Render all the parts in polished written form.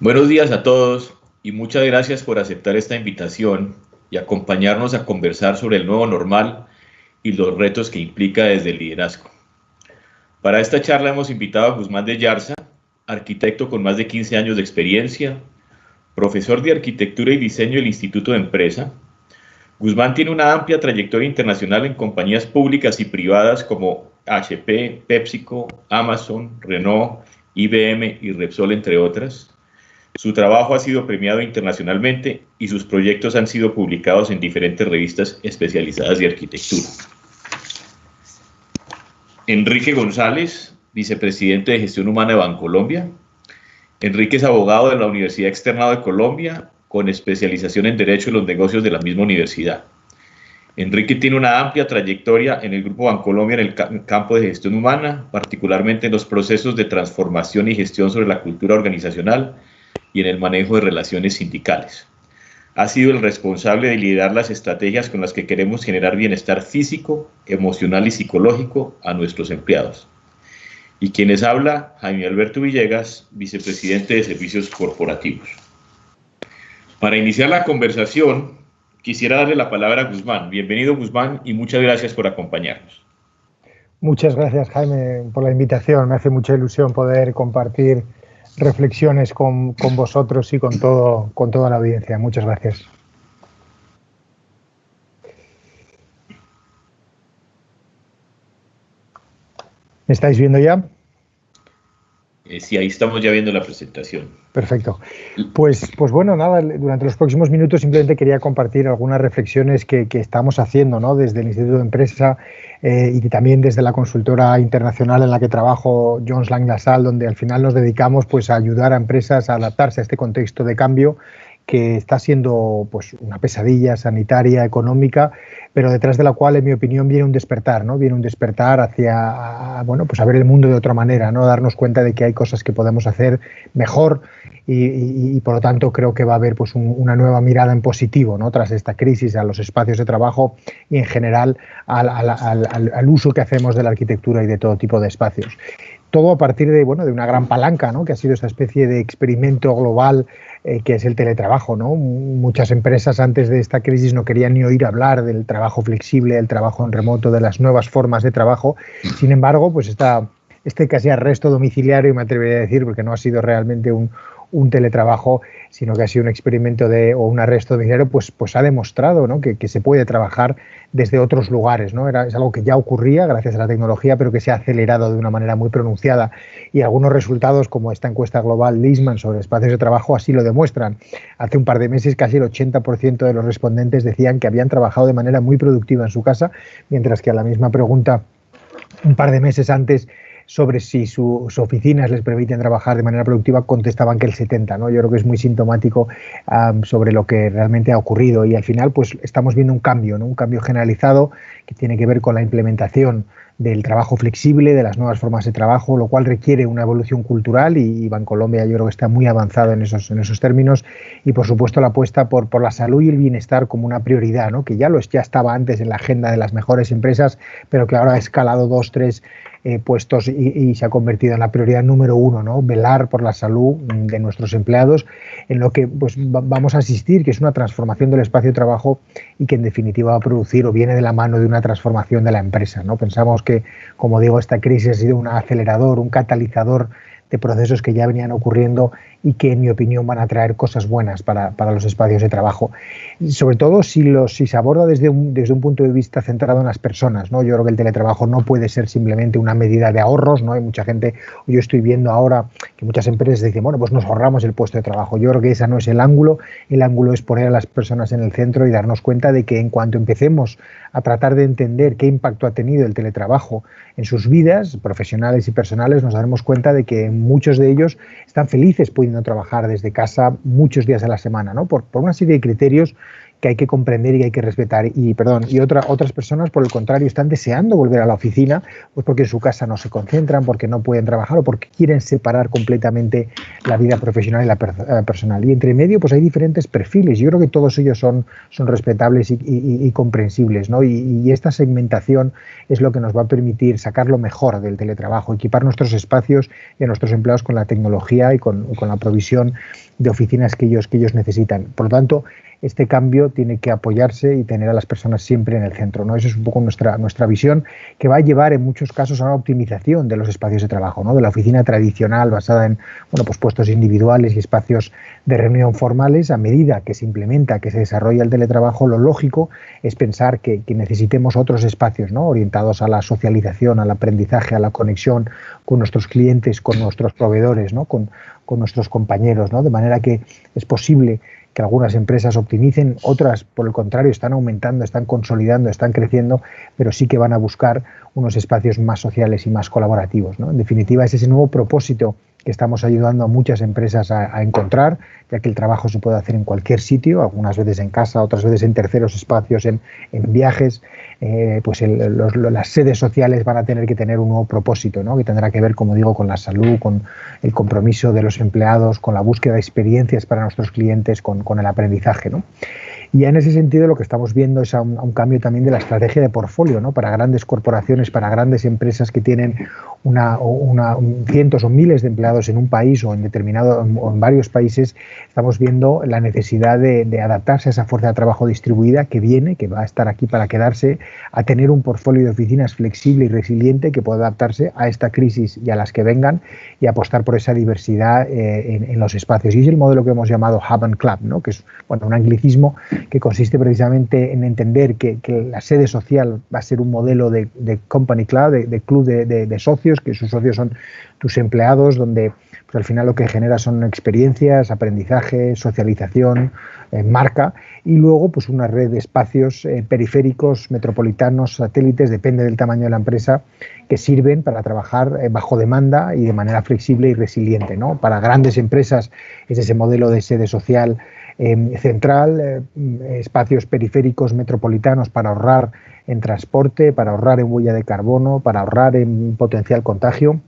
Buenos días a todos y muchas gracias por aceptar esta invitación y acompañarnos a conversar sobre el nuevo normal y los retos que implica desde el liderazgo. Para esta charla hemos invitado a Guzmán de Yarza, arquitecto con más de 15 años de experiencia, profesor de arquitectura y diseño del Instituto de Empresa. Guzmán tiene una amplia trayectoria internacional en compañías públicas y privadas como HP, PepsiCo, Amazon, Renault, IBM y Repsol, entre otras. Su trabajo ha sido premiado internacionalmente y sus proyectos han sido publicados en diferentes revistas especializadas de arquitectura. Enrique González, vicepresidente de Gestión Humana de Bancolombia. Enrique es abogado de la Universidad Externado de Colombia, con especialización en Derecho y los Negocios de la misma universidad. Enrique tiene una amplia trayectoria en el Grupo Bancolombia en el campo de gestión humana, particularmente en los procesos de transformación y gestión sobre la cultura organizacional y en el manejo de relaciones sindicales. Ha sido el responsable de liderar las estrategias con las que queremos generar bienestar físico, emocional y psicológico a nuestros empleados. Y quien les habla, Jaime Alberto Villegas, vicepresidente de Servicios Corporativos. Para iniciar la conversación, quisiera darle la palabra a Guzmán. Bienvenido, Guzmán, y muchas gracias por acompañarnos. Muchas gracias, Jaime, por la invitación. Me hace mucha ilusión poder compartir reflexiones con vosotros y con toda la audiencia. Muchas gracias. ¿Me estáis viendo ya? Sí, ahí estamos ya viendo la presentación. Perfecto. Pues bueno, nada, durante los próximos minutos simplemente quería compartir algunas reflexiones que estamos haciendo, ¿no? Desde el Instituto de Empresa y también desde la consultora internacional en la que trabajo, Jones Lang LaSalle, donde al final nos dedicamos pues, a ayudar a empresas a adaptarse a este contexto de cambio que está siendo pues, una pesadilla sanitaria, económica, pero detrás de la cual, en mi opinión, viene un despertar, ¿no? Viene un despertar hacia, bueno, pues a ver el mundo de otra manera, ¿no? Darnos cuenta de que hay cosas que podemos hacer mejor y por lo tanto creo que va a haber pues una nueva mirada en positivo, ¿no? Tras esta crisis a los espacios de trabajo y en general al uso que hacemos de la arquitectura y de todo tipo de espacios. Todo a partir de, bueno, de una gran palanca, ¿no? Que ha sido esta especie de experimento global que es el teletrabajo, ¿no? Muchas empresas antes de esta crisis no querían ni oír hablar del trabajo flexible, del trabajo en remoto, de las nuevas formas de trabajo. Sin embargo, pues este casi arresto domiciliario, me atrevería a decir, porque no ha sido realmente un teletrabajo, sino que ha sido un experimento o un arresto domiciliario, pues ha demostrado, ¿no? que se puede trabajar desde otros lugares, ¿no? Es algo que ya ocurría gracias a la tecnología, pero que se ha acelerado de una manera muy pronunciada. Y algunos resultados, como esta encuesta global Leisman sobre espacios de trabajo, así lo demuestran. Hace un par de meses casi el 80% de los respondentes decían que habían trabajado de manera muy productiva en su casa, mientras que a la misma pregunta un par de meses antes sobre si sus oficinas les permiten trabajar de manera productiva, contestaban que el 70%, ¿no? Yo creo que es muy sintomático sobre lo que realmente ha ocurrido y al final pues estamos viendo un cambio, ¿no? Un cambio generalizado que tiene que ver con la implementación del trabajo flexible, de las nuevas formas de trabajo, lo cual requiere una evolución cultural y Bancolombia yo creo que está muy avanzado en esos términos y por supuesto la apuesta por la salud y el bienestar como una prioridad, ¿no? Que ya estaba antes en la agenda de las mejores empresas, pero que ahora ha escalado 2, 3 puestos y se ha convertido en la prioridad número 1, ¿no? Velar por la salud de nuestros empleados, en lo que pues, vamos a asistir, que es una transformación del espacio de trabajo y que en definitiva va a producir o viene de la mano de una transformación de la empresa, ¿no? Pensamos que, como digo, esta crisis ha sido un acelerador, un catalizador de procesos que ya venían ocurriendo y que, en mi opinión, van a traer cosas buenas para los espacios de trabajo. Y sobre todo si se aborda desde un punto de vista centrado en las personas, ¿no? Yo creo que el teletrabajo no puede ser simplemente una medida de ahorros, ¿no? Hay mucha gente, yo estoy viendo ahora que muchas empresas dicen, bueno, pues nos ahorramos el puesto de trabajo. Yo creo que ese no es el ángulo es poner a las personas en el centro y darnos cuenta de que en cuanto empecemos a tratar de entender qué impacto ha tenido el teletrabajo en sus vidas profesionales y personales, nos daremos cuenta de que muchos de ellos están felices pudiendo trabajar desde casa muchos días a la semana, ¿no? Por una serie de criterios que hay que comprender y que hay que respetar. Y otras personas, por el contrario, están deseando volver a la oficina, pues porque en su casa no se concentran, porque no pueden trabajar o porque quieren separar completamente la vida profesional y la personal. Y entre medio, pues hay diferentes perfiles. Yo creo que todos ellos son respetables y comprensibles, ¿no? Y esta segmentación es lo que nos va a permitir sacar lo mejor del teletrabajo, equipar nuestros espacios y a nuestros empleados con la tecnología y con la provisión de oficinas que ellos necesitan. Por lo tanto, este cambio tiene que apoyarse y tener a las personas siempre en el centro, ¿no? Esa es un poco nuestra visión, que va a llevar en muchos casos a una optimización de los espacios de trabajo, ¿no? De la oficina tradicional basada en pues puestos individuales y espacios de reunión formales. A medida que se implementa, que se desarrolla el teletrabajo, lo lógico es pensar que necesitemos otros espacios, ¿no? Orientados a la socialización, al aprendizaje, a la conexión con nuestros clientes, con nuestros proveedores, ¿no? Con nuestros compañeros, ¿no? De manera que es posible que algunas empresas optimicen, otras, por el contrario, están aumentando, están consolidando, están creciendo, pero sí que van a buscar unos espacios más sociales y más colaborativos, ¿no? En definitiva, es ese nuevo propósito que estamos ayudando a muchas empresas a encontrar, ya que el trabajo se puede hacer en cualquier sitio, algunas veces en casa, otras veces en terceros espacios, en viajes. Las sedes sociales van a tener que tener un nuevo propósito, ¿no? Que tendrá que ver, como digo, con la salud, con el compromiso de los empleados, con la búsqueda de experiencias para nuestros clientes, con el aprendizaje, ¿no? Y en ese sentido lo que estamos viendo es un cambio también de la estrategia de portfolio, ¿no? Para grandes corporaciones, para grandes empresas que tienen cientos o miles de empleados en un país o en varios países, estamos viendo la necesidad de adaptarse a esa fuerza de trabajo distribuida que va a estar aquí para quedarse, a tener un portfolio de oficinas flexible y resiliente que pueda adaptarse a esta crisis y a las que vengan y apostar por esa diversidad en los espacios. Y es el modelo que hemos llamado Hub and Club, ¿no? Que es un anglicismo que consiste precisamente en entender que la sede social va a ser un modelo de company club, de club de socios, que sus socios son tus empleados, donde pues, al final lo que genera son experiencias, aprendizaje, socialización, marca, y luego pues una red de espacios periféricos, metropolitanos, satélites, depende del tamaño de la empresa, que sirven para trabajar bajo demanda y de manera flexible y resiliente, ¿no? Para grandes empresas es ese modelo de sede social central, espacios periféricos metropolitanos para ahorrar en transporte, para ahorrar en huella de carbono, para ahorrar en potencial contagio.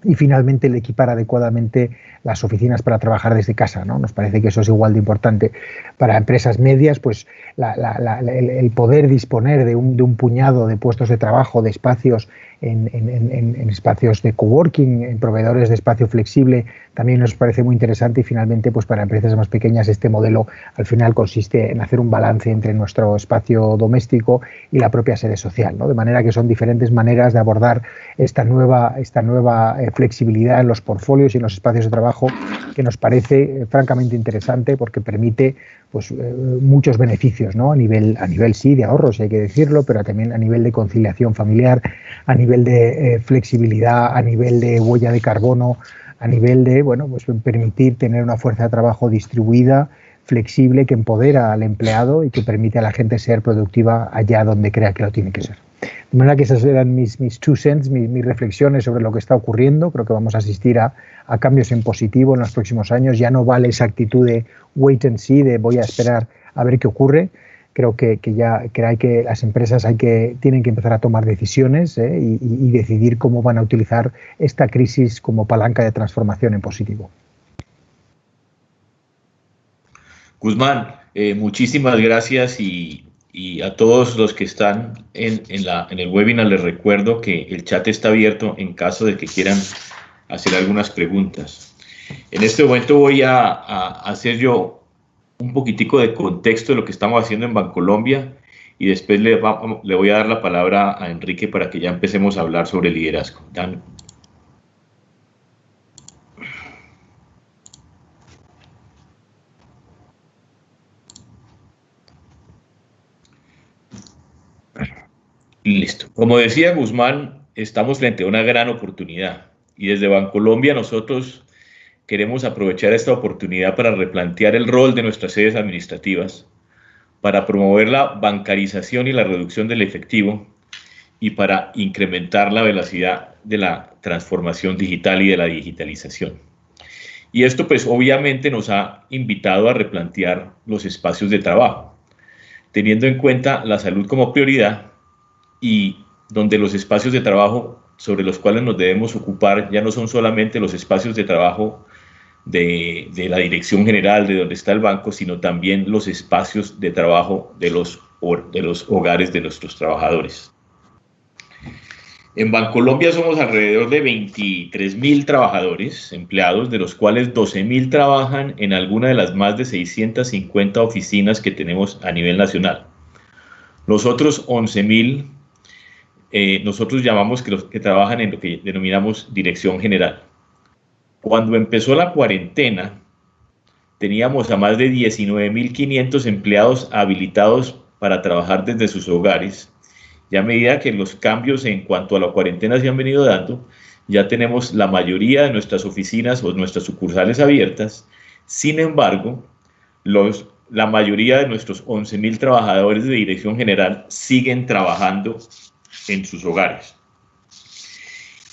Y finalmente el equipar adecuadamente las oficinas para trabajar desde casa, ¿no? Nos parece que eso es igual de importante. Para empresas medias, pues el poder disponer de un puñado de puestos de trabajo, de espacios en espacios de coworking, en proveedores de espacio flexible, también nos parece muy interesante. Y finalmente, pues para empresas más pequeñas, este modelo al final consiste en hacer un balance entre nuestro espacio doméstico y la propia sede social, ¿no? De manera que son diferentes maneras de abordar esta nueva flexibilidad en los portfolios y en los espacios de trabajo, que nos parece francamente interesante porque permite pues muchos beneficios, ¿no? A nivel sí de ahorros, hay que decirlo, pero también a nivel de conciliación familiar, a nivel de flexibilidad, a nivel de huella de carbono, a nivel de pues permitir tener una fuerza de trabajo distribuida, flexible, que empodera al empleado y que permite a la gente ser productiva allá donde crea que lo tiene que ser. De manera que esas eran mis 2 cents, mis reflexiones sobre lo que está ocurriendo. Creo que vamos a asistir a cambios en positivo en los próximos años. Ya no vale esa actitud de wait and see, de voy a esperar a ver qué ocurre. Creo que las empresas tienen que empezar a tomar decisiones y decidir cómo van a utilizar esta crisis como palanca de transformación en positivo. Guzmán, muchísimas gracias y a todos los que están en el webinar les recuerdo que el chat está abierto en caso de que quieran hacer algunas preguntas. En este momento voy a hacer yo un poquitico de contexto de lo que estamos haciendo en Bancolombia y después le voy a dar la palabra a Enrique para que ya empecemos a hablar sobre liderazgo. Dan. Listo. Como decía Guzmán, estamos frente a una gran oportunidad y desde Bancolombia nosotros queremos aprovechar esta oportunidad para replantear el rol de nuestras sedes administrativas, para promover la bancarización y la reducción del efectivo y para incrementar la velocidad de la transformación digital y de la digitalización. Y esto pues obviamente nos ha invitado a replantear los espacios de trabajo. teniendo en cuenta la salud como prioridad y donde los espacios de trabajo sobre los cuales nos debemos ocupar ya no son solamente los espacios de trabajo de la dirección general de donde está el banco, sino también los espacios de trabajo de los hogares de nuestros trabajadores. En Bancolombia somos alrededor de 23.000 trabajadores, empleados, de los cuales 12.000 trabajan en alguna de las más de 650 oficinas que tenemos a nivel nacional. Los otros 11.000, nosotros llamamos que los que trabajan en lo que denominamos dirección general. Cuando empezó la cuarentena, teníamos a más de 19.500 empleados habilitados para trabajar desde sus hogares. Y a medida que los cambios en cuanto a la cuarentena se han venido dando, ya tenemos la mayoría de nuestras oficinas o nuestras sucursales abiertas. Sin embargo, la mayoría de nuestros 11.000 trabajadores de dirección general siguen trabajando en sus hogares.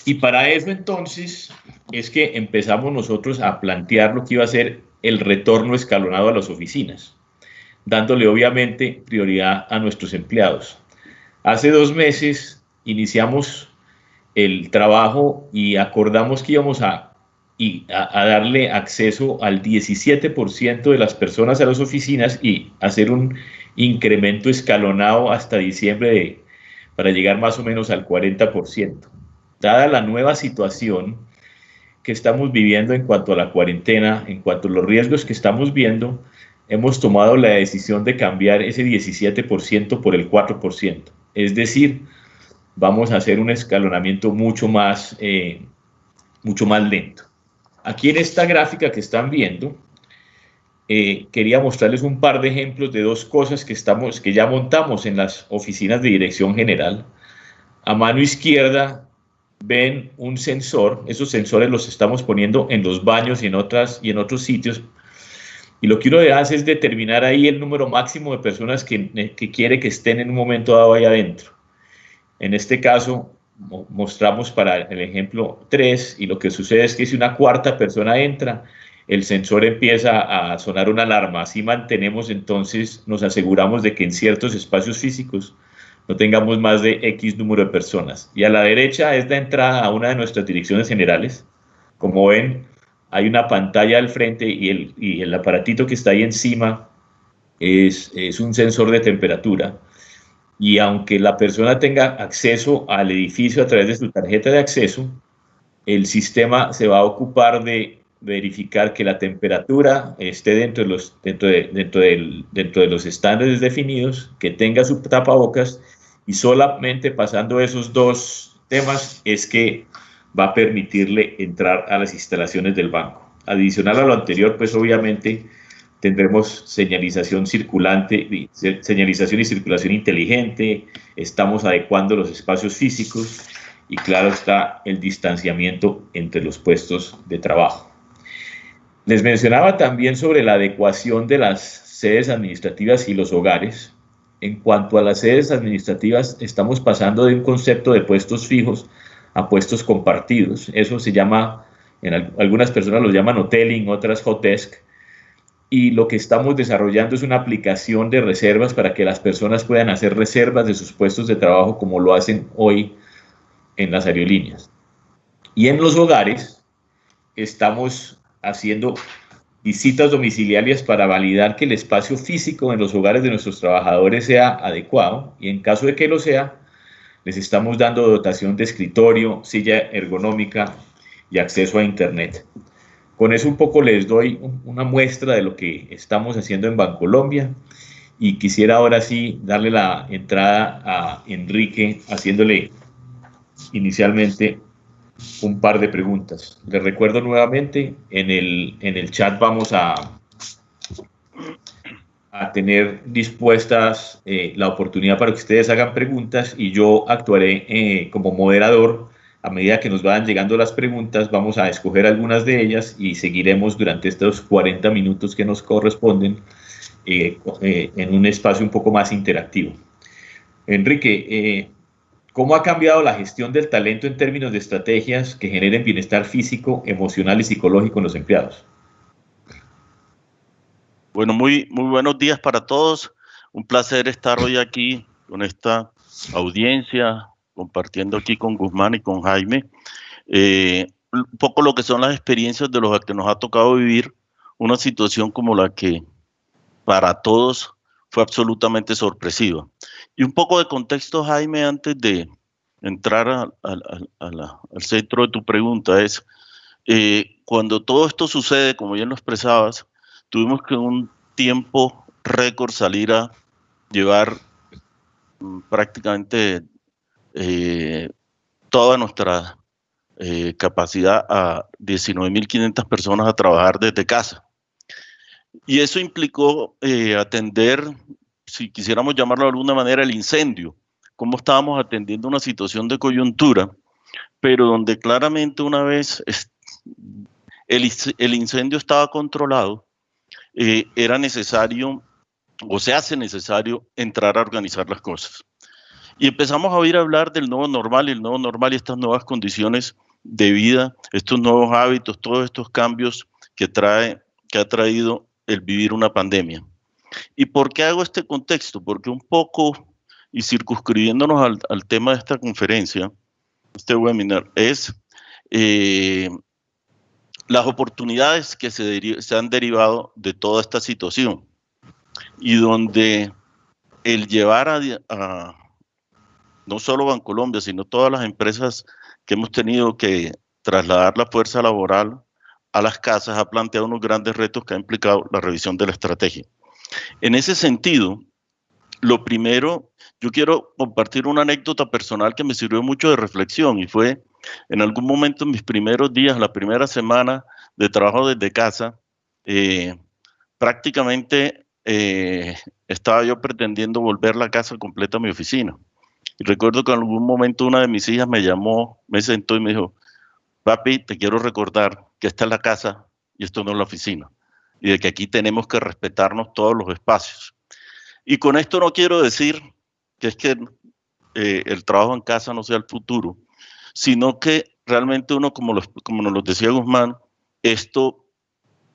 Y para eso entonces es que empezamos nosotros a plantear lo que iba a ser el retorno escalonado a las oficinas, dándole obviamente prioridad a nuestros empleados. Hace 2 meses iniciamos el trabajo y acordamos que íbamos a darle acceso al 17% de las personas a las oficinas y hacer un incremento escalonado hasta diciembre para llegar más o menos al 40%. Dada la nueva situación que estamos viviendo en cuanto a la cuarentena, en cuanto a los riesgos que estamos viendo, hemos tomado la decisión de cambiar ese 17% por el 4%. Es decir, vamos a hacer un escalonamiento mucho más lento. Aquí en esta gráfica que están viendo, quería mostrarles un par de ejemplos de 2 cosas que ya montamos en las oficinas de dirección general. A mano izquierda ven un sensor. Esos sensores los estamos poniendo en los baños y en otros sitios. Y lo que uno hace es determinar ahí el número máximo de personas que quiere que estén en un momento dado ahí adentro. En este caso, mostramos para el ejemplo 3, y lo que sucede es que si una cuarta persona entra, el sensor empieza a sonar una alarma. Así mantenemos, entonces, nos aseguramos de que en ciertos espacios físicos no tengamos más de X número de personas. Y a la derecha es la entrada a una de nuestras direcciones generales. Como ven, hay una pantalla al frente y el aparatito que está ahí encima es un sensor de temperatura. Y aunque la persona tenga acceso al edificio a través de su tarjeta de acceso, el sistema se va a ocupar de verificar que la temperatura esté dentro de los estándares definidos, que tenga su tapabocas, y solamente pasando esos 2 temas es que va a permitirle entrar a las instalaciones del banco. Adicional a lo anterior, pues obviamente tendremos señalización circulante, señalización y circulación inteligente, estamos adecuando los espacios físicos y claro está el distanciamiento entre los puestos de trabajo. Les mencionaba también sobre la adecuación de las sedes administrativas y los hogares. En cuanto a las sedes administrativas, estamos pasando de un concepto de puestos fijos a puestos compartidos. Eso se llama, algunas personas lo llaman hoteling, otras hot desk. Y lo que estamos desarrollando es una aplicación de reservas para que las personas puedan hacer reservas de sus puestos de trabajo como lo hacen hoy en las aerolíneas. Y en los hogares estamos haciendo visitas domiciliarias para validar que el espacio físico en los hogares de nuestros trabajadores sea adecuado y en caso de que lo sea, les estamos dando dotación de escritorio, silla ergonómica y acceso a internet. Con eso un poco les doy una muestra de lo que estamos haciendo en Bancolombia y quisiera ahora sí darle la entrada a Enrique haciéndole inicialmente un par de preguntas. Les recuerdo nuevamente, en el chat vamos a tener dispuestas la oportunidad para que ustedes hagan preguntas y yo actuaré como moderador. A medida que nos vayan llegando las preguntas, vamos a escoger algunas de ellas y seguiremos durante estos 40 minutos que nos corresponden en un espacio un poco más interactivo. Enrique, ¿cómo ha cambiado la gestión del talento en términos de estrategias que generen bienestar físico, emocional y psicológico en los empleados? Bueno, muy buenos días para todos. Un placer estar hoy aquí con esta audiencia, compartiendo aquí con Guzmán y con Jaime, un poco lo que son las experiencias de los que nos ha tocado vivir una situación como la que para todos fue absolutamente sorpresiva. Y un poco de contexto, Jaime, antes de entrar al centro de tu pregunta, es cuando todo esto sucede, como bien lo expresabas, tuvimos que en un tiempo récord salir a llevar prácticamente toda nuestra capacidad a 19.500 personas a trabajar desde casa. Y eso implicó atender, si quisiéramos llamarlo de alguna manera, el incendio. Cómo estábamos atendiendo una situación de coyuntura, pero donde claramente una vez el incendio estaba controlado, era necesario, o se hace necesario, entrar a organizar las cosas. Y empezamos a oír hablar del nuevo normal, y el nuevo normal y estas nuevas condiciones de vida, estos nuevos hábitos, todos estos cambios que ha traído el vivir una pandemia. ¿Y por qué hago este contexto? Porque un poco, y circunscribiéndonos al tema de esta conferencia, este webinar, es las oportunidades que se han derivado de toda esta situación, y donde el llevar a no solo Bancolombia, sino todas las empresas que hemos tenido que trasladar la fuerza laboral a las casas, ha planteado unos grandes retos que ha implicado la revisión de la estrategia. En ese sentido, lo primero, yo quiero compartir una anécdota personal que me sirvió mucho de reflexión, y fue en algún momento en mis primeros días, la primera semana de trabajo desde casa, prácticamente estaba yo pretendiendo volver la casa completa a mi oficina. Y recuerdo que en algún momento una de mis hijas me llamó, me sentó y me dijo: papi, te quiero recordar que esta es la casa y esto no es la oficina, y de que aquí tenemos que respetarnos todos los espacios. Y con esto no quiero decir que es que el trabajo en casa no sea el futuro, sino que realmente uno, como nos lo decía Guzmán, esto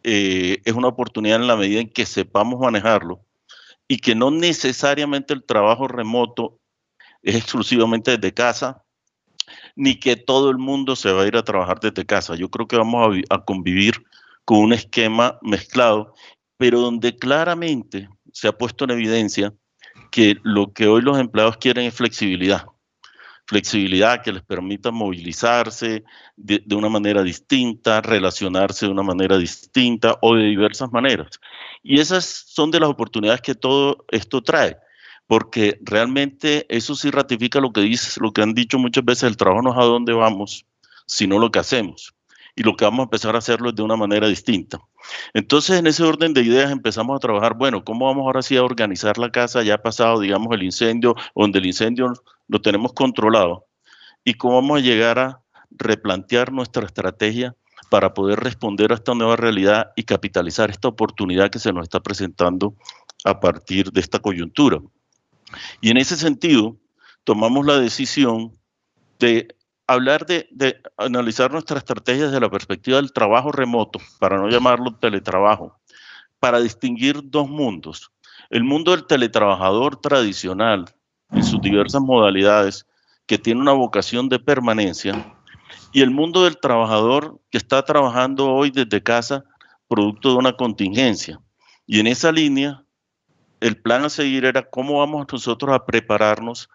es una oportunidad en la medida en que sepamos manejarlo, y que no necesariamente el trabajo remoto es exclusivamente desde casa, ni que todo el mundo se va a ir a trabajar desde casa. Yo creo que vamos a convivir con un esquema mezclado, pero donde claramente se ha puesto en evidencia que lo que hoy los empleados quieren es flexibilidad. Flexibilidad que les permita movilizarse de una manera distinta, relacionarse de una manera distinta o de diversas maneras. Y esas son de las oportunidades que todo esto trae, porque realmente eso sí ratifica lo que han dicho muchas veces: el trabajo no es a dónde vamos, sino lo que hacemos. Y lo que vamos a empezar a hacerlo es de una manera distinta. Entonces, en ese orden de ideas empezamos a trabajar, bueno, ¿cómo vamos ahora sí a organizar la casa? Ya ha pasado, digamos, el incendio, donde el incendio lo tenemos controlado, y cómo vamos a llegar a replantear nuestra estrategia para poder responder a esta nueva realidad y capitalizar esta oportunidad que se nos está presentando a partir de esta coyuntura. Y en ese sentido, tomamos la decisión de hablar de analizar nuestra estrategia desde la perspectiva del trabajo remoto, para no llamarlo teletrabajo, para distinguir dos mundos: el mundo del teletrabajador tradicional en sus diversas modalidades, que tiene una vocación de permanencia, y el mundo del trabajador que está trabajando hoy desde casa producto de una contingencia. Y en esa línea, el plan a seguir era cómo vamos nosotros a prepararnos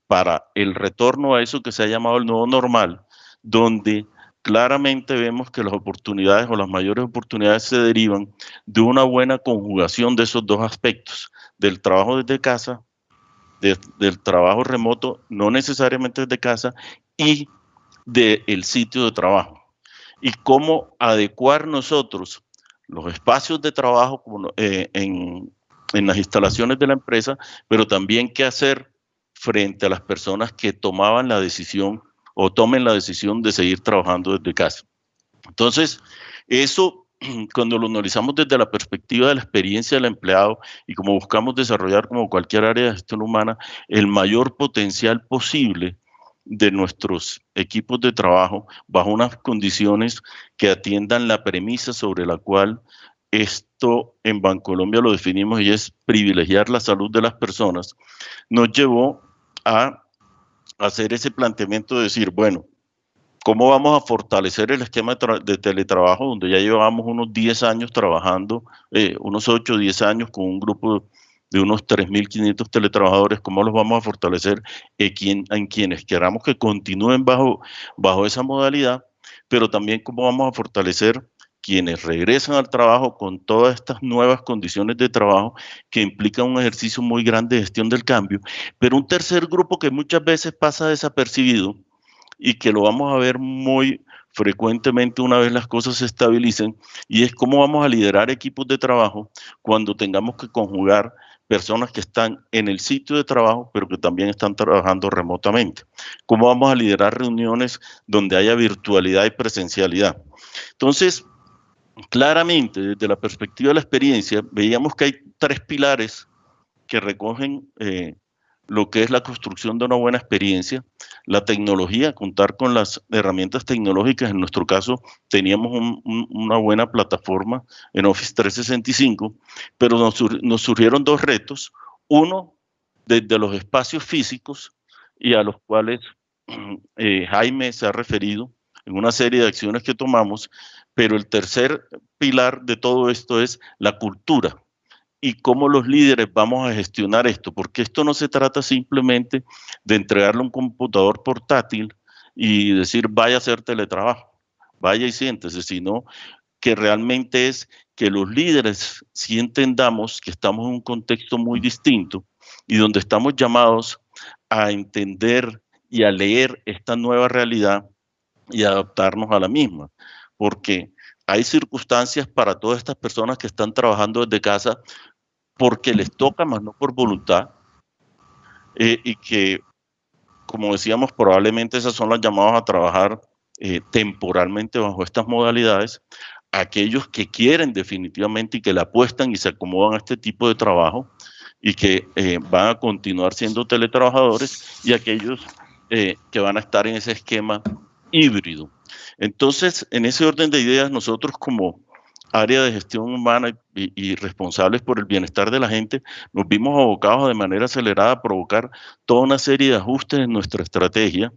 para el retorno a eso que se ha llamado el nuevo normal, donde claramente vemos que las oportunidades, o las mayores oportunidades, se derivan de una buena conjugación de esos dos aspectos: del trabajo desde casa, del trabajo remoto, no necesariamente desde casa, y del sitio de trabajo. Y cómo adecuar nosotros los espacios de trabajo en las instalaciones de la empresa, pero también qué hacer frente a las personas que tomaban la decisión o tomen la decisión de seguir trabajando desde casa. Entonces, eso, cuando lo analizamos desde la perspectiva de la experiencia del empleado, y como buscamos desarrollar, como cualquier área de gestión humana, el mayor potencial posible de nuestros equipos de trabajo bajo unas condiciones que atiendan la premisa sobre la cual esto en Bancolombia lo definimos y es privilegiar la salud de las personas, nos llevó a hacer ese planteamiento de decir, bueno, ¿cómo vamos a fortalecer el esquema de teletrabajo, donde ya llevamos unos 10 años trabajando, unos 8 o 10 años con un grupo de unos 3.500 teletrabajadores? ¿Cómo los vamos a fortalecer en quienes queramos que continúen bajo esa modalidad? Pero también cómo vamos a fortalecer quienes regresan al trabajo con todas estas nuevas condiciones de trabajo que implican un ejercicio muy grande de gestión del cambio. Pero un tercer grupo que muchas veces pasa desapercibido y que lo vamos a ver muy frecuentemente una vez las cosas se estabilicen, y es cómo vamos a liderar equipos de trabajo cuando tengamos que conjugar personas que están en el sitio de trabajo, pero que también están trabajando remotamente. Cómo vamos a liderar reuniones donde haya virtualidad y presencialidad. Entonces, claramente, desde la perspectiva de la experiencia, veíamos que hay 3 pilares que recogen lo que es la construcción de una buena experiencia. La tecnología, contar con las herramientas tecnológicas. En nuestro caso, teníamos una buena plataforma en Office 365, pero nos surgieron 2 retos. Uno, desde los espacios físicos, y a los cuales Jaime se ha referido en una serie de acciones que tomamos, pero el tercer pilar de todo esto es la cultura y cómo los líderes vamos a gestionar esto, porque esto no se trata simplemente de entregarle un computador portátil y decir vaya a hacer teletrabajo, vaya y siéntese, sino que realmente es que los líderes sí entendamos que estamos en un contexto muy distinto y donde estamos llamados a entender y a leer esta nueva realidad y adaptarnos a la misma, porque hay circunstancias para todas estas personas que están trabajando desde casa porque les toca, más no por voluntad, y que, como decíamos, probablemente esas son las llamadas a trabajar temporalmente bajo estas modalidades. Aquellos que quieren definitivamente y que le apuestan y se acomodan a este tipo de trabajo y que van a continuar siendo teletrabajadores, y aquellos que van a estar en ese esquema híbrido. Entonces, en ese orden de ideas, nosotros como área de gestión humana y responsables por el bienestar de la gente, nos vimos abocados de manera acelerada a provocar toda una serie de ajustes en nuestra estrategia,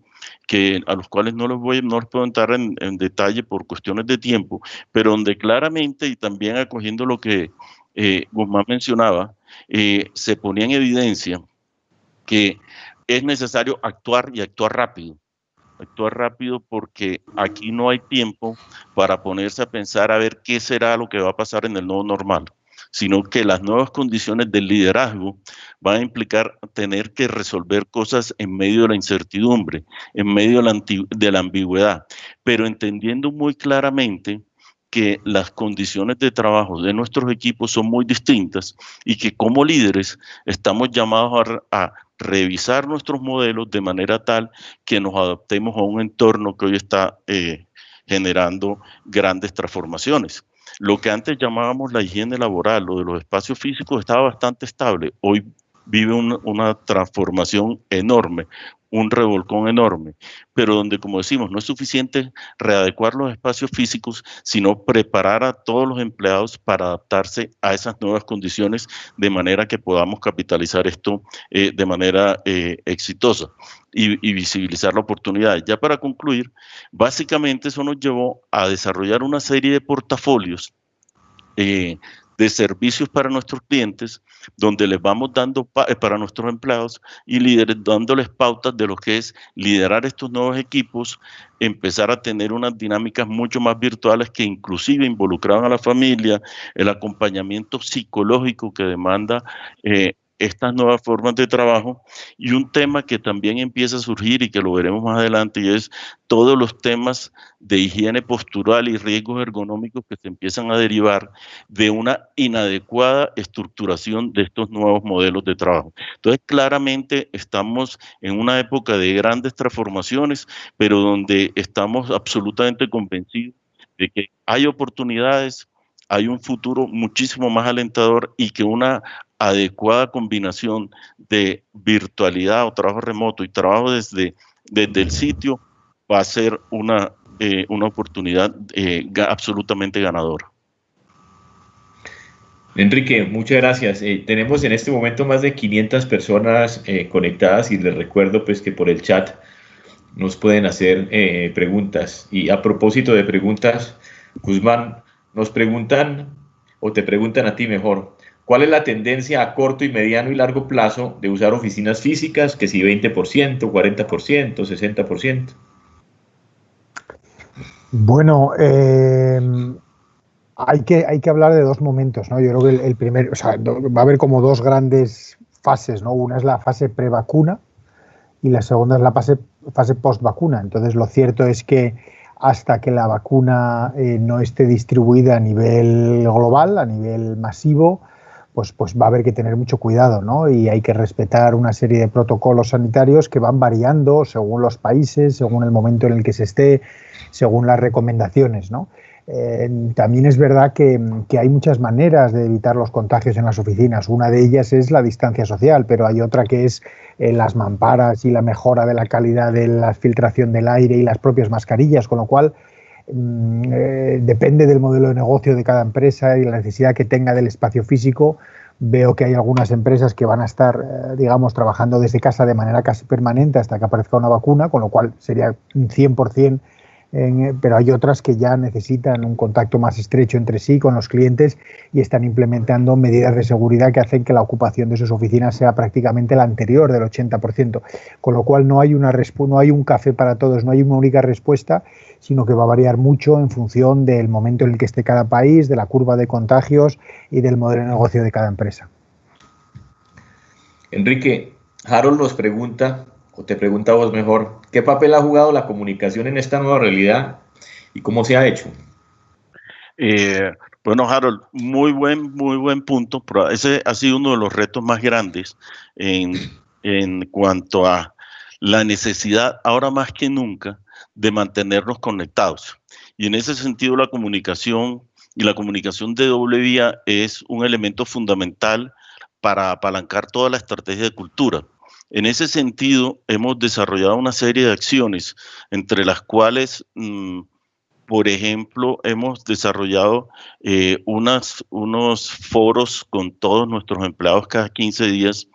a los cuales no les puedo entrar en detalle por cuestiones de tiempo, pero donde claramente, y también acogiendo lo que Guzmán mencionaba, se ponía en evidencia que es necesario actuar y actuar rápido. Actuar rápido porque aquí no hay tiempo para ponerse a pensar a ver qué será lo que va a pasar en el nuevo normal, sino que las nuevas condiciones del liderazgo van a implicar tener que resolver cosas en medio de la incertidumbre, en medio de la ambigüedad, pero entendiendo muy claramente que las condiciones de trabajo de nuestros equipos son muy distintas y que como líderes estamos llamados a revisar nuestros modelos de manera tal que nos adaptemos a un entorno que hoy está generando grandes transformaciones. Lo que antes llamábamos la higiene laboral, lo de los espacios físicos, estaba bastante estable. Hoy vive una transformación enorme, un revolcón enorme, pero donde, como decimos, no es suficiente readecuar los espacios físicos, sino preparar a todos los empleados para adaptarse a esas nuevas condiciones de manera que podamos capitalizar esto de manera exitosa y visibilizar la oportunidad. Ya para concluir, básicamente eso nos llevó a desarrollar una serie de portafolios de servicios para nuestros clientes, donde les vamos dando para nuestros empleados y líderes, dándoles pautas de lo que es liderar estos nuevos equipos, empezar a tener unas dinámicas mucho más virtuales que inclusive involucraban a la familia, el acompañamiento psicológico que demanda estas nuevas formas de trabajo, y un tema que también empieza a surgir y que lo veremos más adelante, y es todos los temas de higiene postural y riesgos ergonómicos que se empiezan a derivar de una inadecuada estructuración de estos nuevos modelos de trabajo. Entonces, claramente estamos en una época de grandes transformaciones, pero donde estamos absolutamente convencidos de que hay oportunidades, hay un futuro muchísimo más alentador y que una adecuada combinación de virtualidad o trabajo remoto y trabajo desde el sitio va a ser una oportunidad absolutamente ganadora. Enrique, muchas gracias. Tenemos en este momento más de 500 personas conectadas y les recuerdo pues que por el chat nos pueden hacer preguntas. Y a propósito de preguntas, Guzmán, nos preguntan o te preguntan a ti mejor, ¿cuál es la tendencia a corto y mediano y largo plazo de usar oficinas físicas? Que si 20%, 40%, 60%. Bueno, hay que hablar de dos momentos, ¿no? Yo creo que el primer, o sea, va a haber como dos grandes fases, ¿no? Una es la fase prevacuna y la segunda es la fase post-vacuna. Entonces, lo cierto es que hasta que la vacuna no esté distribuida a nivel global, a nivel masivo, pues va a haber que tener mucho cuidado, ¿no? Y hay que respetar una serie de protocolos sanitarios que van variando según los países, según el momento en el que se esté, según las recomendaciones, ¿no? También es verdad que hay muchas maneras de evitar los contagios en las oficinas. Una de ellas es la distancia social, pero hay otra que es las mamparas y la mejora de la calidad de la filtración del aire y las propias mascarillas, con lo cual depende del modelo de negocio de cada empresa y la necesidad que tenga del espacio físico. Veo que hay algunas empresas que van a estar, digamos, trabajando desde casa de manera casi permanente hasta que aparezca una vacuna, con lo cual sería un 100%. Pero hay otras que ya necesitan un contacto más estrecho entre sí con los clientes y están implementando medidas de seguridad que hacen que la ocupación de sus oficinas sea prácticamente la anterior, del 80%. Con lo cual no hay un café para todos, no hay una única respuesta, sino que va a variar mucho en función del momento en el que esté cada país, de la curva de contagios y del modelo de negocio de cada empresa. Enrique, Harold nos pregunta, o te pregunta a vos mejor, ¿qué papel ha jugado la comunicación en esta nueva realidad y cómo se ha hecho? Bueno, Harold, muy buen punto, pero ese ha sido uno de los retos más grandes en cuanto a la necesidad, ahora más que nunca, de mantenernos conectados. Y en ese sentido, la comunicación y la comunicación de doble vía es un elemento fundamental para apalancar toda la estrategia de cultura. En ese sentido, hemos desarrollado una serie de acciones, entre las cuales por ejemplo, hemos desarrollado unos foros con todos nuestros empleados cada 15 días,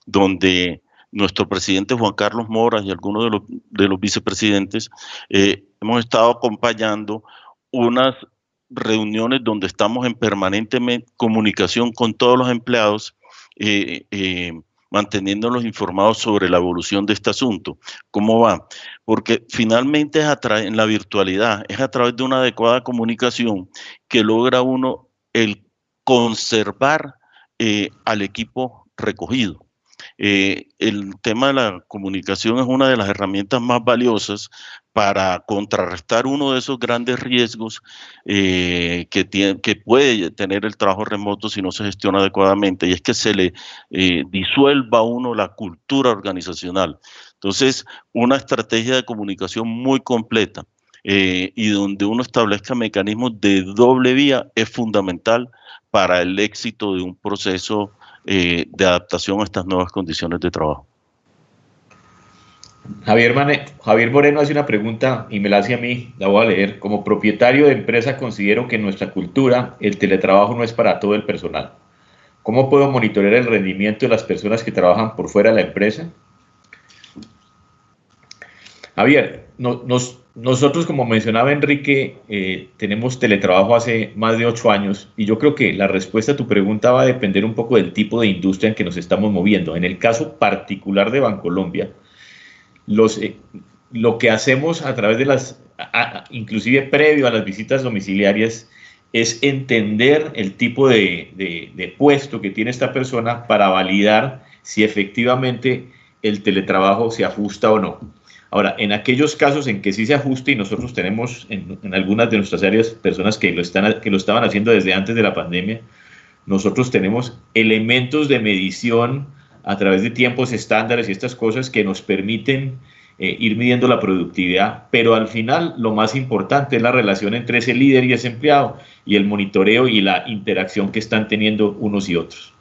donde nuestro presidente Juan Carlos Mora y algunos de los vicepresidentes hemos estado acompañando unas reuniones donde estamos en permanente comunicación con todos los empleados, manteniéndolos informados sobre la evolución de este asunto, cómo va. Porque finalmente en la virtualidad es a través de una adecuada comunicación que logra uno el conservar al equipo recogido. El tema de la comunicación es una de las herramientas más valiosas para contrarrestar uno de esos grandes riesgos que puede tener el trabajo remoto si no se gestiona adecuadamente, y es que se le disuelva a uno la cultura organizacional. Entonces, una estrategia de comunicación muy completa y donde uno establezca mecanismos de doble vía es fundamental para el éxito de un proceso de adaptación a estas nuevas condiciones de trabajo. Javier Moreno hace una pregunta y me la hace a mí, la voy a leer. Como propietario de empresa considero que en nuestra cultura el teletrabajo no es para todo el personal. ¿Cómo puedo monitorear el rendimiento de las personas que trabajan por fuera de la empresa? Javier, nosotros, como mencionaba Enrique, tenemos teletrabajo hace más de 8 años y yo creo que la respuesta a tu pregunta va a depender un poco del tipo de industria en que nos estamos moviendo. En el caso particular de Bancolombia, lo que hacemos a través de inclusive previo a las visitas domiciliarias, es entender el tipo de puesto que tiene esta persona para validar si efectivamente el teletrabajo se ajusta o no. Ahora, en aquellos casos en que sí se ajuste, y nosotros tenemos en algunas de nuestras áreas personas que lo estaban haciendo desde antes de la pandemia, nosotros tenemos elementos de medición a través de tiempos estándares y estas cosas que nos permiten ir midiendo la productividad, pero al final lo más importante es la relación entre ese líder y ese empleado y el monitoreo y la interacción que están teniendo unos y otros.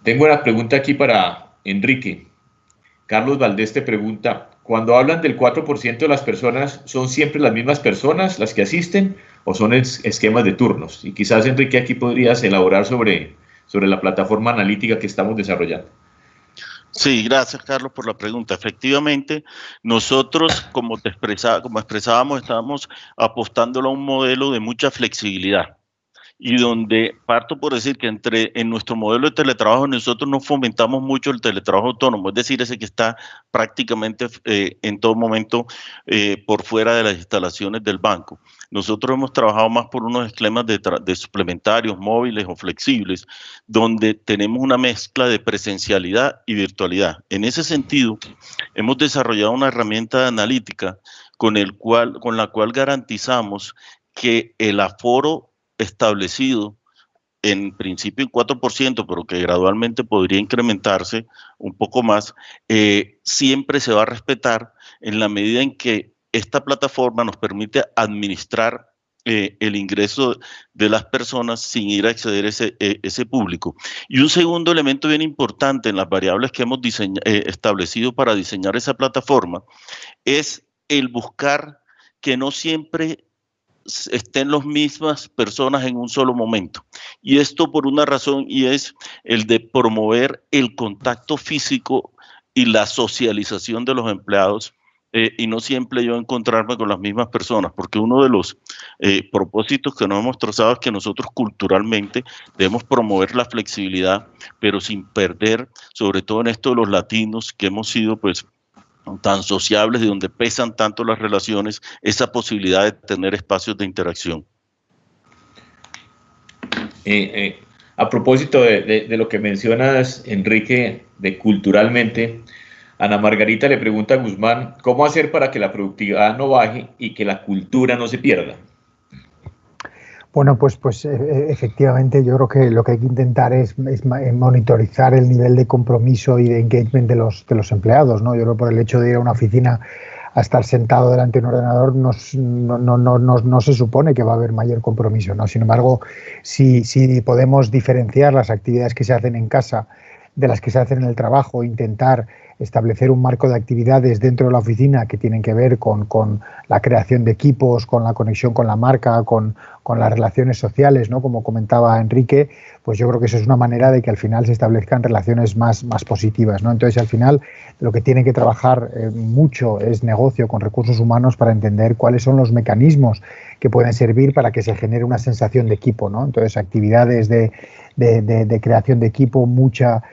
Tengo una pregunta aquí para Enrique. Carlos Valdés te pregunta, cuando hablan del 4% de las personas, ¿son siempre las mismas personas las que asisten o son esquemas de turnos? Y quizás, Enrique, aquí podrías elaborar sobre la plataforma analítica que estamos desarrollando. Sí, gracias Carlos por la pregunta. Efectivamente, nosotros, como expresábamos, estamos apostándolo a un modelo de mucha flexibilidad y donde parto por decir que en nuestro modelo de teletrabajo nosotros no fomentamos mucho el teletrabajo autónomo, es decir, ese que está prácticamente en todo momento por fuera de las instalaciones del banco. Nosotros hemos trabajado más por unos esquemas de suplementarios, móviles o flexibles, donde tenemos una mezcla de presencialidad y virtualidad. En ese sentido, hemos desarrollado una herramienta analítica con la cual garantizamos que el aforo establecido en principio en 4%, pero que gradualmente podría incrementarse un poco más, siempre se va a respetar en la medida en que esta plataforma nos permite administrar el ingreso de las personas sin ir a exceder ese público. Y un segundo elemento bien importante en las variables que hemos establecido para diseñar esa plataforma es el buscar que no siempre estén las mismas personas en un solo momento. Y esto por una razón, y es el de promover el contacto físico y la socialización de los empleados, y no siempre yo encontrarme con las mismas personas, porque uno de los propósitos que nos hemos trazado es que nosotros culturalmente debemos promover la flexibilidad, pero sin perder, sobre todo en esto de los latinos, que hemos sido pues tan sociables, de donde pesan tanto las relaciones, esa posibilidad de tener espacios de interacción. A propósito de lo que mencionas, Enrique, de culturalmente, Ana Margarita le pregunta a Guzmán, ¿cómo hacer para que la productividad no baje y que la cultura no se pierda? Bueno, pues efectivamente yo creo que lo que hay que intentar es monitorizar el nivel de compromiso y de engagement de los empleados, ¿no? Yo creo que por el hecho de ir a una oficina a estar sentado delante de un ordenador no se supone que va a haber mayor compromiso, ¿no? Sin embargo, si podemos diferenciar las actividades que se hacen en casa de las que se hacen en el trabajo, intentar establecer un marco de actividades dentro de la oficina que tienen que ver con la creación de equipos, con la conexión con la marca, con las relaciones sociales, ¿no? Como comentaba Enrique, pues yo creo que eso es una manera de que al final se establezcan relaciones más positivas, ¿no? Entonces, al final, lo que tiene que trabajar mucho es negocio con recursos humanos para entender cuáles son los mecanismos que pueden servir para que se genere una sensación de equipo, ¿no? Entonces, actividades de creación de equipo, mucha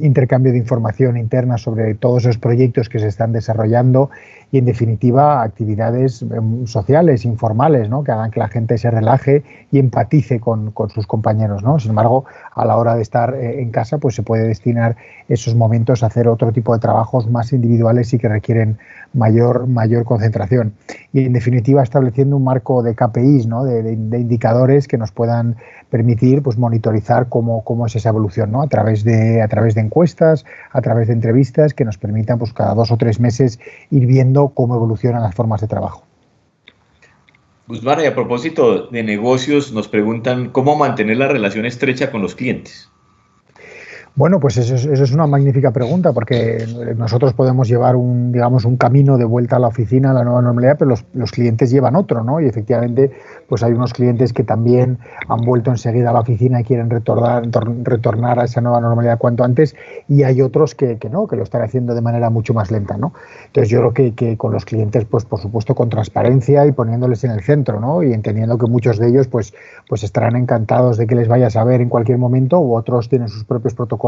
intercambio de información interna sobre todos esos proyectos que se están desarrollando y, en definitiva, actividades sociales, informales, ¿no? Que hagan que la gente se relaje y empatice con sus compañeros, ¿no? Sin embargo, a la hora de estar en casa, pues se puede destinar esos momentos a hacer otro tipo de trabajos más individuales y que requieren mayor concentración. Y, en definitiva, estableciendo un marco de KPIs, ¿no? de indicadores que nos puedan permitir pues monitorizar cómo es esa evolución, ¿no? a través de encuestas, a través de entrevistas que nos permitan pues cada 2 o 3 meses ir viendo cómo evolucionan las formas de trabajo. Guzmán, y a propósito de negocios, nos preguntan cómo mantener la relación estrecha con los clientes. Bueno, pues eso es una magnífica pregunta, porque nosotros podemos llevar un camino de vuelta a la oficina, a la nueva normalidad, pero los clientes llevan otro, ¿no? Y efectivamente, pues hay unos clientes que también han vuelto enseguida a la oficina y quieren retornar a esa nueva normalidad cuanto antes, y hay otros que no, que lo están haciendo de manera mucho más lenta, ¿no? Entonces yo creo que con los clientes, pues por supuesto con transparencia y poniéndoles en el centro, ¿no? Y entendiendo que muchos de ellos pues estarán encantados de que les vayas a ver en cualquier momento, u otros tienen sus propios protocolos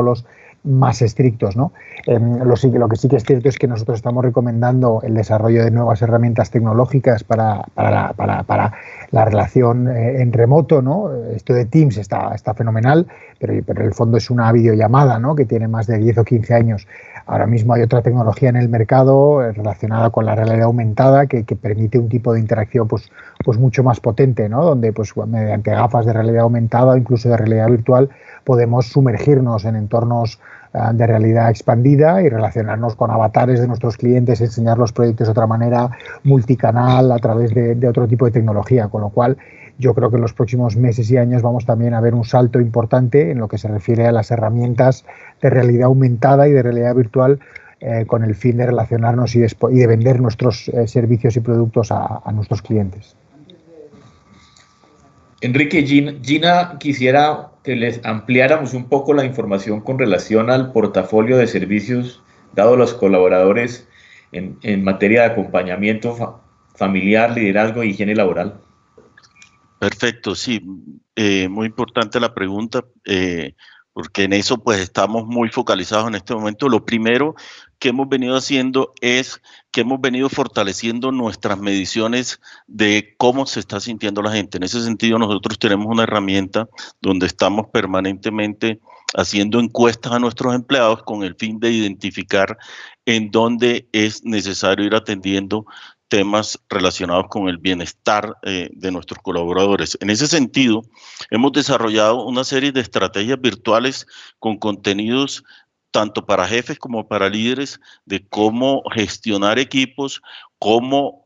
más estrictos, ¿no? Lo que sí que es cierto es que nosotros estamos recomendando el desarrollo de nuevas herramientas tecnológicas para la relación en remoto, ¿no? Esto de Teams está fenomenal, pero en el fondo es una videollamada, ¿no? Que tiene más de 10 o 15 años. Ahora mismo hay otra tecnología en el mercado relacionada con la realidad aumentada que permite un tipo de interacción pues mucho más potente, ¿no? Donde pues mediante gafas de realidad aumentada o incluso de realidad virtual podemos sumergirnos en entornos de realidad expandida y relacionarnos con avatares de nuestros clientes, enseñar los proyectos de otra manera, multicanal, a través de otro tipo de tecnología, con lo cual yo creo que en los próximos meses y años vamos también a ver un salto importante en lo que se refiere a las herramientas de realidad aumentada y de realidad virtual con el fin de relacionarnos y de vender nuestros servicios y productos a nuestros clientes. Enrique, Gina quisiera que les ampliáramos un poco la información con relación al portafolio de servicios dado a los colaboradores en materia de acompañamiento familiar, liderazgo e higiene laboral. Perfecto, sí, muy importante la pregunta, porque en eso pues estamos muy focalizados en este momento. Lo primero que hemos venido haciendo es que hemos venido fortaleciendo nuestras mediciones de cómo se está sintiendo la gente. En ese sentido, nosotros tenemos una herramienta donde estamos permanentemente haciendo encuestas a nuestros empleados con el fin de identificar en dónde es necesario ir atendiendo temas relacionados con el bienestar de nuestros colaboradores. En ese sentido, hemos desarrollado una serie de estrategias virtuales con contenidos tanto para jefes como para líderes de cómo gestionar equipos, cómo